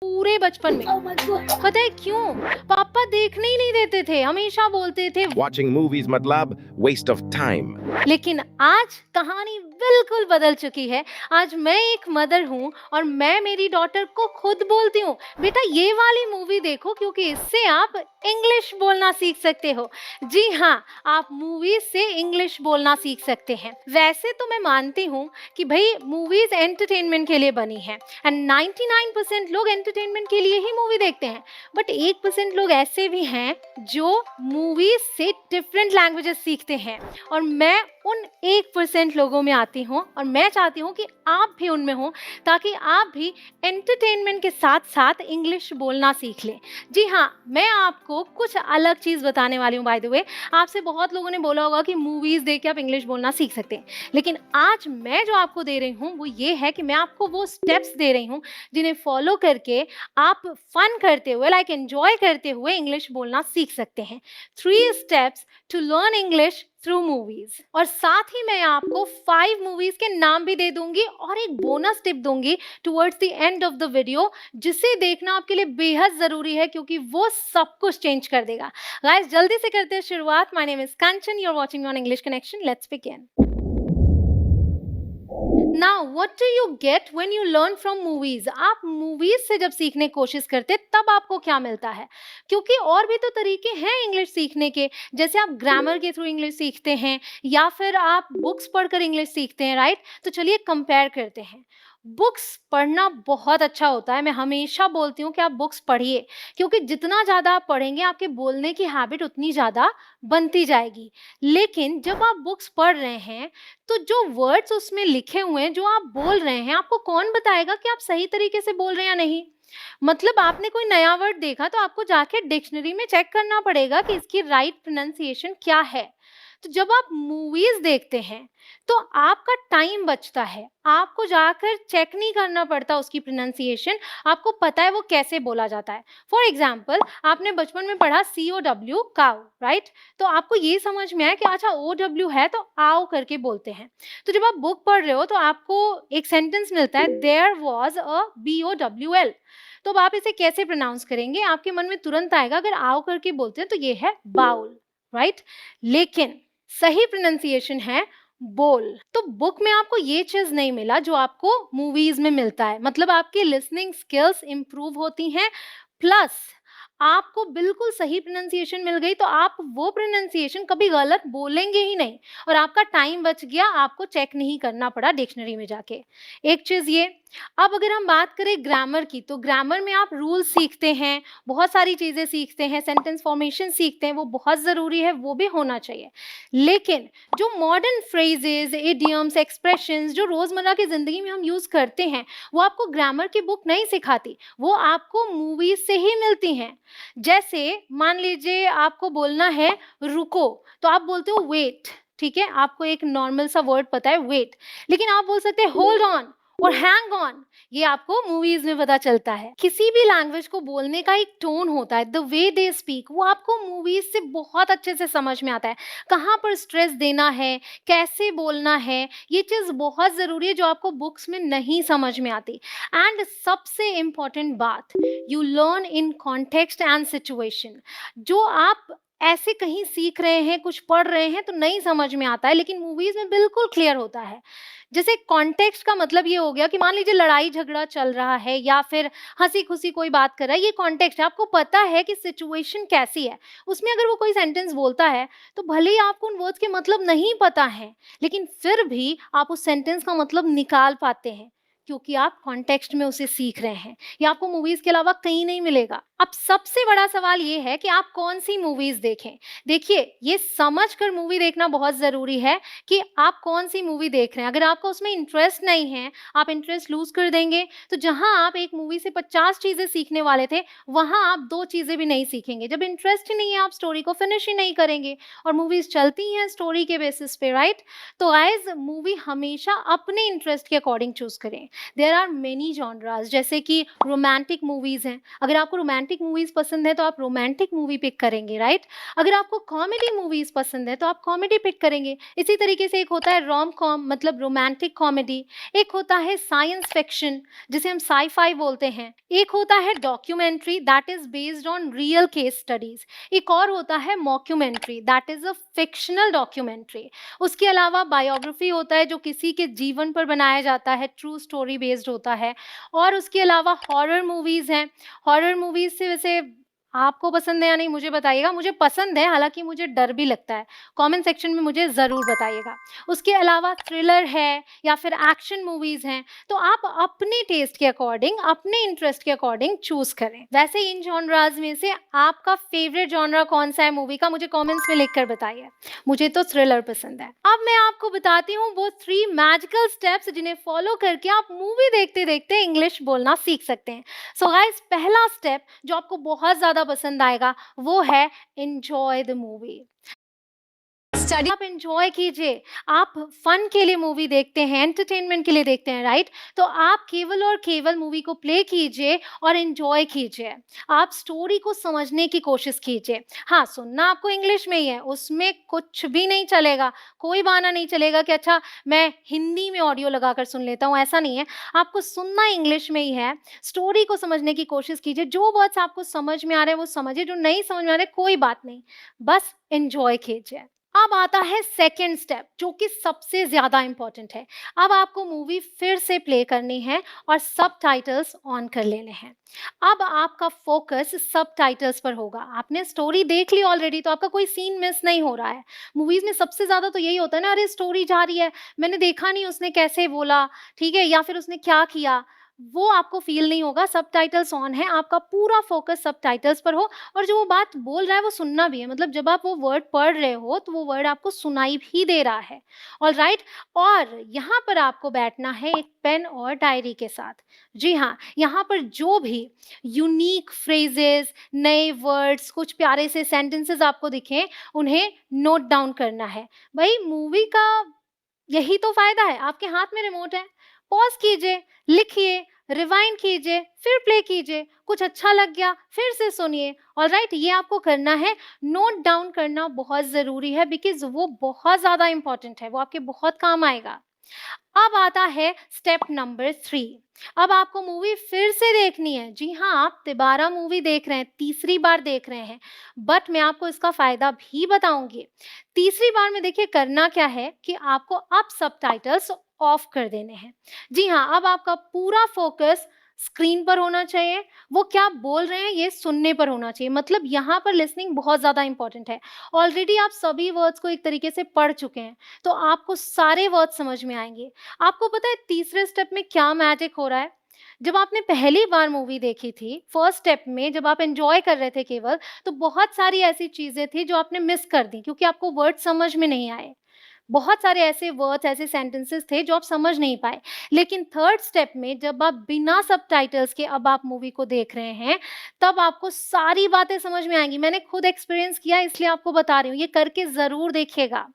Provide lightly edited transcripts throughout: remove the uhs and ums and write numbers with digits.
पूरे बचपन में। Oh my God. पता है क्यों? पापा देखने ही नहीं देते थे, हमेशा बोलते थे। Watching movies मतलब waste of time. लेकिन आज कहानी बिल्कुल बदल चुकी है। आज मैं एक मदर हूँ और मैं मेरी डॉटर को खुद बोलती हूँ, बेटा ये वाली मूवी देखो क्योंकि इससे आप इंग्लिश बोलना सीख सकते हो। जी हाँ, आप मूवीज से इंग्लिश बोलना सीख सकते हैं। वैसे तो मैं मानती हूँ कि भाई मूवीज एंटरटेनमेंट के लिए बनी है एंड 99% लोग एंटरटेनमेंट के लिए ही मूवी देखते हैं, बट 1% लोग ऐसे भी हैं जो मूवीज से डिफरेंट लैंग्वेजेस सीखते हैं और मैं उन 1% लोगों में आती हूँ और मैं चाहती हूँ कि आप भी उनमें हो ताकि आप भी एंटरटेनमेंट के साथ साथ इंग्लिश बोलना सीख लें। जी हाँ, मैं आपको कुछ अलग चीज़ बताने वाली हूँ। बाय द वे, आपसे बहुत लोगों ने बोला होगा कि मूवीज़ देख के आप इंग्लिश बोलना सीख सकते हैं, लेकिन आज मैं जो आपको दे रही हूँ वो ये है कि मैं आपको वो स्टेप्स दे रही हूँ जिन्हें फॉलो करके आप फन करते हुए, लाइक एंजॉय करते हुए इंग्लिश बोलना सीख सकते हैं। 3 steps to learn English through movies. और साथ ही मैं आपको 5 मूवीज के नाम भी दे दूंगी और एक बोनस टिप दूंगी towards the end of the video, जिसे देखना आपके लिए बेहद जरूरी है क्योंकि वो सब कुछ चेंज कर देगा। गाइस, जल्दी से करते हैं शुरुआत। My name is Kanchan, you are watching on English Connection. Let's begin. Now what do you get when you learn from movies? आप मूवीज से जब सीखने की कोशिश करते तब आपको क्या मिलता है? क्योंकि और भी तो तरीके हैं इंग्लिश सीखने के, जैसे आप ग्रामर के थ्रू इंग्लिश सीखते हैं या फिर आप बुक्स पढ़कर इंग्लिश सीखते हैं, राइट? तो चलिए कंपेयर करते हैं। बुक्स पढ़ना बहुत अच्छा होता है। मैं हमेशा बोलती हूँ कि आप बुक्स पढ़िए क्योंकि जितना ज़्यादा आप पढ़ेंगे आपके बोलने की हैबिट उतनी ज़्यादा बनती जाएगी। लेकिन जब आप बुक्स पढ़ रहे हैं तो जो वर्ड्स उसमें लिखे हुए हैं, जो आप बोल रहे हैं, आपको कौन बताएगा कि आप सही तरीके से बोल रहे हैं या नहीं? मतलब आपने कोई नया वर्ड देखा तो आपको जाके डिक्शनरी में चेक करना पड़ेगा कि इसकी राइट प्रोनाउंसिएशन क्या है। तो जब आप मूवीज देखते हैं तो आपका टाइम बचता है, आपको जाकर चेक नहीं करना पड़ता उसकी प्रोनाउंसिएशन, आपको पता है वो कैसे बोला जाता है। फॉर एग्जाम्पल, आपने बचपन में पढ़ा COW काउ, राइट? तो आपको ये समझ में आया कि अच्छा OW है तो आओ करके बोलते हैं। तो जब आप बुक पढ़ रहे हो तो आपको एक सेंटेंस मिलता है, देयर वॉज अ BOWL। तो अब आप इसे कैसे प्रोनाउंस करेंगे? आपके मन में तुरंत आएगा, अगर आओ करके बोलते हैं तो ये है बाउल, राइट? लेकिन सही प्रोनाउंसिएशन है बोल। तो बुक में आपको ये चीज नहीं मिला जो आपको मूवीज में मिलता है, मतलब आपकी लिसनिंग स्किल्स इंप्रूव होती हैं, प्लस आपको बिल्कुल सही प्रोनाउंसिएशन मिल गई तो आप वो प्रोनाउंसिएशन कभी गलत बोलेंगे ही नहीं और आपका टाइम बच गया, आपको चेक नहीं करना पड़ा डिक्शनरी में जाके। एक चीज ये। अब अगर हम बात करें ग्रामर की, तो ग्रामर में आप रूल्स सीखते हैं, बहुत सारी चीजें सीखते हैं, सेंटेंस फॉर्मेशन सीखते हैं, वो बहुत जरूरी है, वो भी होना चाहिए। लेकिन जो मॉडर्न फ्रेजेस, इडियम्स, एक्सप्रेशंस जो रोजमर्रा की जिंदगी में हम यूज करते हैं, वो आपको ग्रामर की बुक नहीं सिखाती, वो आपको मूवीज से ही मिलती हैं। जैसे मान लीजिए आपको बोलना है रुको, तो आप बोलते हो वेट, ठीक है? आपको एक नॉर्मल सा वर्ड पता है वेट, लेकिन आप बोल सकते हैं होल्ड ऑन और हैंग ऑन, ये आपको मूवीज में पता चलता है। किसी भी लैंग्वेज को बोलने का एक टोन होता है, द वे दे स्पीक, वो आपको मूवीज से बहुत अच्छे से समझ में आता है। कहाँ पर स्ट्रेस देना है, कैसे बोलना है, ये चीज बहुत जरूरी है जो आपको बुक्स में नहीं समझ में आती। एंड सबसे इम्पॉर्टेंट बात, you learn in context and situation. जो आप ऐसे कहीं सीख रहे हैं, कुछ पढ़ रहे हैं तो नहीं समझ में आता है, लेकिन मूवीज में बिल्कुल क्लियर होता है। जैसे कॉन्टेक्स्ट का मतलब ये हो गया कि मान लीजिए लड़ाई झगड़ा चल रहा है या फिर हंसी खुशी कोई बात कर रहा है, ये कॉन्टेक्स्ट है, आपको पता है कि सिचुएशन कैसी है। उसमें अगर वो कोई सेंटेंस बोलता है तो भले ही आपको उन वर्ड्स के मतलब नहीं पता है, लेकिन फिर भी आप उस सेंटेंस का मतलब निकाल पाते हैं क्योंकि आप कॉन्टेक्स्ट में उसे सीख रहे हैं। ये आपको मूवीज के अलावा कहीं नहीं मिलेगा। अब सबसे बड़ा सवाल ये है कि आप कौन सी मूवीज देखें। देखिए, ये समझकर मूवी देखना बहुत जरूरी है कि आप कौन सी मूवी देख रहे हैं। अगर आपको उसमें इंटरेस्ट नहीं है, आप इंटरेस्ट लूज कर देंगे, तो जहां आप एक मूवी से 50 चीजें सीखने वाले थे, वहां आप 2 चीजें भी नहीं सीखेंगे। जब इंटरेस्ट ही नहीं है, आप स्टोरी को फिनिश ही नहीं करेंगे। और मूवीज चलती हैं स्टोरी के बेसिस पे, राइट? तो गाइस, मूवी हमेशा अपने इंटरेस्ट के अकॉर्डिंग चूज करें। देयर आर मेनी जॉनरास, जैसे कि रोमांटिक मूवीज हैं। अगर आपको रोमांटिक रोमांटिक मूवीज़ पसंद है तो आप रोमांटिक मूवी पिक करेंगे, राइट? अगर आपको कॉमेडी मूवीज़ पसंद है तो आप कॉमेडी पिक करेंगे। इसी तरीके से एक होता है रोम-कॉम मतलब रोमांटिक कॉमेडी, एक होता है साइंस फिक्शन जिसे हम साइ-फाई बोलते हैं, एक होता है documentary that is based on real case studies, एक और होता है mockumentary that is a fictional documentary. उसके अलावा बायोग्राफी होता है जो किसी के जीवन पर बनाया जाता है, ट्रू स्टोरी बेस्ड होता है। और उसके अलावा हॉरर मूवीज़ हैं। हॉरर मूवीज़ से वैसे आपको पसंद है या नहीं मुझे बताइएगा। मुझे पसंद है, हालाँकि मुझे डर भी लगता है। कमेंट सेक्शन में मुझे ज़रूर बताइएगा। उसके अलावा थ्रिलर है या फिर एक्शन मूवीज़ हैं, तो आप अपने टेस्ट के अकॉर्डिंग, अपने इंटरेस्ट के अकॉर्डिंग चूज़ करें। वैसे इन जॉनराज़ में से आपका फ़ेवरेट जॉनरा कौन-सा है मूवी का? मुझे कमेंट्स में लिख कर बताइए। मुझे तो थ्रिलर पसंद है। अब मैं आपको बताती हूँ वो 3 मैजिकल स्टेप्स जिन्हें फ़ॉलो करके आप मूवी देखते-देखते इंग्लिश बोलना सीख सकते हैं। सो गाइस पहला स्टेप जो आपको बहुत ज़्यादा पसंद आएगा वो है एन्जॉय द मूवी। स्टडी आप एन्जॉय कीजिए। आप फन के लिए मूवी देखते हैं, एंटरटेनमेंट के लिए देखते हैं, राइट? तो आप केवल और केवल मूवी को प्ले कीजिए और एन्जॉय कीजिए। आप स्टोरी को समझने की कोशिश कीजिए। हाँ, सुनना आपको इंग्लिश में ही है, उसमें कुछ भी नहीं चलेगा। कोई बहाना नहीं चलेगा कि अच्छा मैं हिंदी में ऑडियो लगाकर सुन लेता हूँ, ऐसा नहीं है। आपको सुनना इंग्लिश में ही है। स्टोरी को समझने की कोशिश कीजिए। जो वर्ड्स आपको समझ में आ रहे हैं वो समझिए, जो नहीं समझ में आ रहे कोई बात नहीं। बस एन्जॉय कीजिए। अब आता है सेकंड स्टेप जो कि सबसे ज़्यादा इम्पोर्टेंट है। अब आपको मूवी फिर से प्ले करनी है और सबटाइटल्स ऑन कर लेने हैं। अब आपका फ़ोकस सबटाइटल्स पर होगा। आपने स्टोरी देख ली ऑलरेडी तो आपका कोई सीन मिस नहीं हो रहा है। मूवीज़ में सबसे ज़्यादा तो यही होता है ना, अरे स्टोरी जा रही है, मैंने देखा नहीं उसने कैसे बोला, ठीक है? या फिर उसने क्या किया, वो आपको फ़ील नहीं होगा। सबटाइटल्स ऑन है, आपका पूरा फ़ोकस सबटाइटल्स पर हो और जो वो बात बोल रहा है वो सुनना भी है। मतलब जब आप वो वर्ड पढ़ रहे हो तो वो वर्ड आपको सुनाई भी दे रहा है। ऑलराइट? और यहाँ पर आपको बैठना है एक पेन और डायरी के साथ। जी हाँ, यहाँ पर जो भी यूनिक फ्रेजेज़, नए वर्ड्स, कुछ प्यारे से सेंटेंसेस आपको दिखें, उन्हें नोट डाउन करना है। भई मूवी का यही तो फ़ायदा है, आपके हाथ में रिमोट है। पॉज़ कीजिए, लिखिए, रिवाइंड कीजिए, फिर प्ले कीजिए। कुछ अच्छा लग गया, फिर से सुनिए। ऑलराइट? ये आपको करना है। नोट डाउन करना बहुत ज़रूरी है बिकॉज़ वो बहुत ज़्यादा इम्पोर्टेंट है, वो आपके बहुत काम आएगा। अब आता है स्टेप नंबर 3। अब आपको मूवी फिर से देखनी है। जी हाँ, आप दोबारा मूवी देख रहे हैं, तीसरी बार देख रहे हैं, बट मैं आपको इसका फ़ायदा भी बताऊँगी। तीसरी बार में देखिए करना क्या है कि आपको अब सबटाइटल्स ऑफ कर देने हैं। जी हाँ, अब आपका पूरा फ़ोकस स्क्रीन पर होना चाहिए, वो क्या बोल रहे हैं ये सुनने पर होना चाहिए। मतलब यहाँ पर लिसनिंग बहुत ज़्यादा इम्पोर्टेंट है। ऑलरेडी आप सभी वर्ड्स को एक तरीके से पढ़ चुके हैं, तो आपको सारे वर्ड्स समझ में आएँगे। आपको पता है तीसरे स्टेप में क्या मैजिक हो रहा है? जब आपने पहली बार मूवी देखी थी, फर्स्ट स्टेप में जब आप एन्जॉय कर रहे थे केवल, तो बहुत सारी ऐसी चीज़ें थी जो आपने मिस कर दी क्योंकि आपको वर्ड समझ में नहीं आए। बहुत सारे ऐसे वर्ड्स, ऐसे सेंटेंसेस थे जो आप समझ नहीं पाए। लेकिन थर्ड स्टेप में जब आप बिना सबटाइटल्स के अब आप मूवी को देख रहे हैं, तब आपको सारी बातें समझ में आएँगी। मैंने खुद एक्सपीरियंस किया है इसलिए आपको बता रही हूँ, ये करके ज़रूर देखिएगा।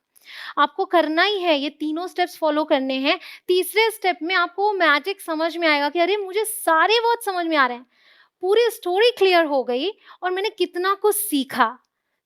आपको करना ही है, ये तीनों स्टेप्स फ़ॉलो करने हैं। तीसरे स्टेप में आपको वो मैजिक समझ में आएगा कि अरे! मुझे सारे वर्ड समझ में आ रहे हैं। पूरी स्टोरी क्लियर हो गई और मैंने कितना कुछ सीखा।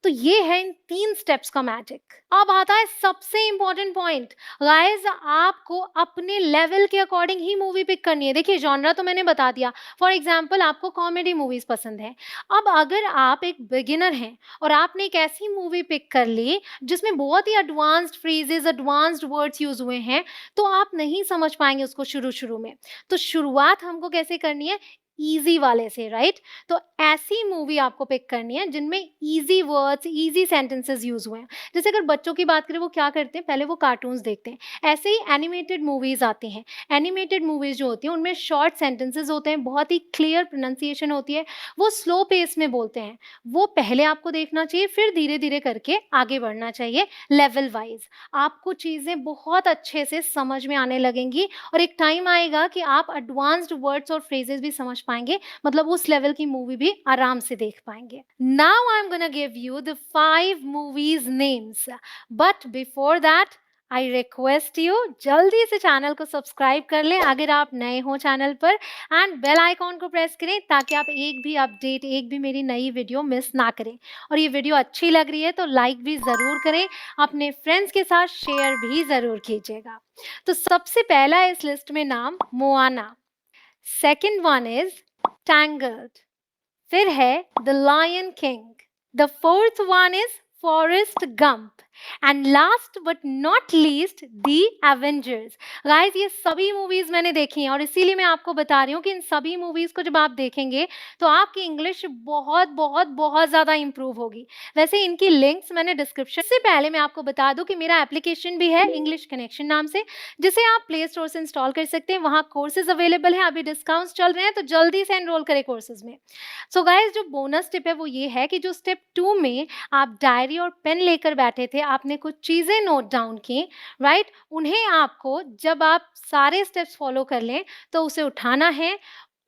तो ये है इन 3 स्टेप्स का मैजिक। अब आता है सबसे इम्पोर्टेंट पॉइंट। गाइज़ आपको अपने लेवल के अकॉर्डिंग ही मूवी पिक करनी है। देखिए जॉनरा तो मैंने बता दिया। फॉर एग्ज़ाम्पल आपको कॉमेडी मूवीज़ पसंद है। अब अगर आप एक बिगिनर हैं और आपने एक ऐसी मूवी पिक कर ली जिसमें बहुत ही advanced phrases, advanced words use हुए हैं, तो आप नहीं समझ पाएँगे उसको शुरू-शुरू में। तो शुरुआत हमको कैसे करनी है? ईज़ी वाले से, राइट? तो ऐसी मूवी आपको पिक करनी है जिनमें easy words, easy sentences use हुए हैं। जैसे अगर बच्चों की बात करें वो क्या करते हैं, पहले वो कार्टून्स देखते हैं। ऐसे ही एनिमेटेड मूवीज़ आती हैं। एनिमेटेड मूवीज़ जो होती हैं उनमें शॉर्ट सेंटेंसेस होते हैं, बहुत ही क्लियर प्रोनंसिएशन होती है, वो स्लो पेस में बोलते हैं। वो पहले आपको देखना चाहिए, फिर धीरे-धीरे करके आगे बढ़ना चाहिए लेवल वाइज़। आपको चीज़ें बहुत अच्छे से समझ में आने लगेंगी और एक टाइम आएगा कि आप एडवांस्ड वर्ड्स और फ्रेजेज़ भी समझ पाएँगे, मतलब उस लेवल की मूवी भी आराम से देख पाएँगे। Now I am gonna give you the 5 movies names, but before that I request you जल्दी से चैनल को सब्सक्राइब कर लें अगर आप नए हो चैनल पर, एंड बेल आइकॉन को प्रेस करें ताकि आप एक भी अपडेट, एक भी मेरी नई वीडियो मिस ना करें। और ये वीडियो अच्छी लग रही है तो लाइक भी ज़रूर करें, अपने फ्रेंड्स के साथ शेयर भी ज़रूर कीजिएगा। तो सबसे पहला है इस लिस्ट में नाम Moana, second one is Tangled, फिर है the Lion King, the fourth one is Forrest Gump, and last but not least the Avengers. Guys ये सभी मूवीज मैंने देखी हैं और इसीलिए मैं आपको बता रही हूँ कि इन सभी मूवीज को जब आप देखेंगे तो आपकी इंग्लिश बहुत बहुत बहुत ज़्यादा इंप्रूव होगी। वैसे इनकी लिंक्स मैंने डिस्क्रिप्शन से, पहले मैं आपको बता दूं कि मेरा एप्लीकेशन भी है इंग्लिश कनेक्शन नाम से, जिसे आप प्ले स्टोर से इंस्टॉल कर सकते हैं। वहाँ कोर्सेज अवेलेबल हैं, अभी डिस्काउंट्स चल रहे हैं तो जल्दी से एनरोल करें कोर्सेज में। सो गाइस जो बोनस टिप है वो ये है कि जो स्टेप 2 में आप डायरी और पेन लेकर बैठे थे, आपने कुछ चीज़ें नोट डाउन की, राइट, उन्हें आपको जब आप सारे स्टेप्स फॉलो कर लें तो उसे उठाना है।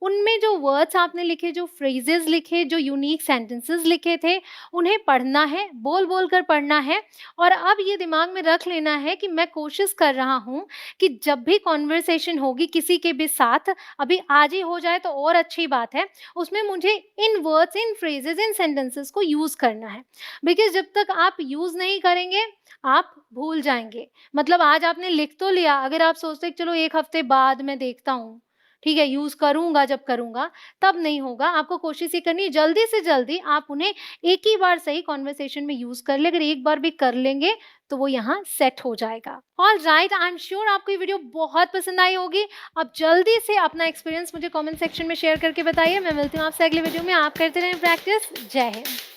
उनमें जो वर्ड्स आपने लिखे, जो फ्रेजेस लिखे, जो यूनिक सेंटेंसेस लिखे थे, उन्हें पढ़ना है, बोल बोल कर पढ़ना है। और अब ये दिमाग में रख लेना है कि मैं कोशिश कर रहा हूँ कि जब भी कॉन्वर्सेशन होगी किसी के भी साथ, अभी आज ही हो जाए तो और अच्छी बात है, उसमें मुझे इन वर्ड्स, इन फ्रेजेस, इन सेंटेंसेस को यूज़ करना है। बिकॉज़ जब तक आप यूज़ नहीं करेंगे, आप भूल जाएँगे। मतलब आज आपने लिख तो लिया, अगर आप सोचते हैं कि चलो 1 हफ्ते बाद मैं देखता हूँ, ठीक है, यूज़ करूँगा जब करूँगा, तब नहीं होगा। आपको कोशिश ये करनी है जल्दी से जल्दी आप उन्हें एक ही बार सही कन्वर्सेशन में यूज़ कर लें। अगर एक बार भी कर लेंगे तो वो यहाँ सेट हो जाएगा। ऑलराइट, आई एम श्योर आपको ये वीडियो बहुत पसंद आई होगी। अब जल्दी से अपना एक्सपीरियंस मुझे कमेंट सेक्शन में शेयर करके बताइए। मैं मिलती हूँ आपसे अगले वीडियो में। आप करते रहें प्रैक्टिस। जय हिंद।